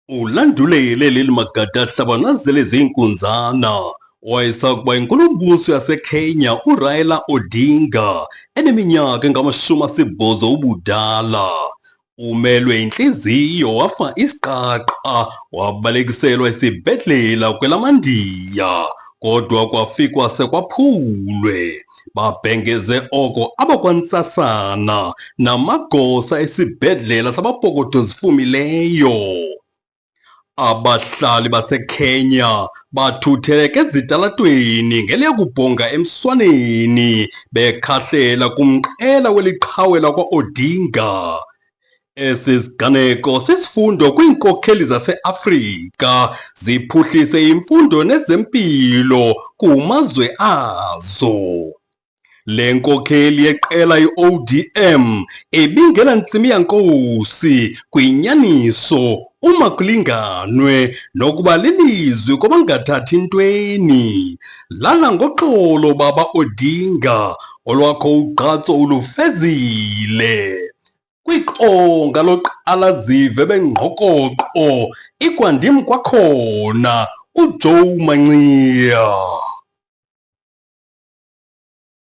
Ulandulele leli magada ahlabanazele zinkunzana owayesakuba inkulumbuso yaseKenya uRaila Odinga eneminyaka engama-80 ubudala. Umelwe inhliziyo wafa isiqaqa wabalekiselwa esibhedlela kwelaMandiya kodwa kwafikwa sekwaphulwe. Babhengeze oko abakwaNtsasana namagosa esibhedlela sabapokoto zifumileyo. Abahlali baseKenya bathutheleka ezitalatweni ngeliyakubhonga emswaneni bekhahlela kumqela weliqhawe lakwa-Odinga. Esi siganeko sisifundo kwiinkokheli zase-Afrika ziphuhlise imfundo nezempilo kumazwe azo. Le nkokheli yeqela i-ODM ibingenantsimi yankosi kwinyaniso uma kulinganwe nokuba lilizwi kwabangathathi ntweni. Lala ngoxolo baba Odinga olwakho ugqatso ulufezile. Kwiqonga loqala zive bengqokoqo ikwandim kwakhona uJoe Manxiya.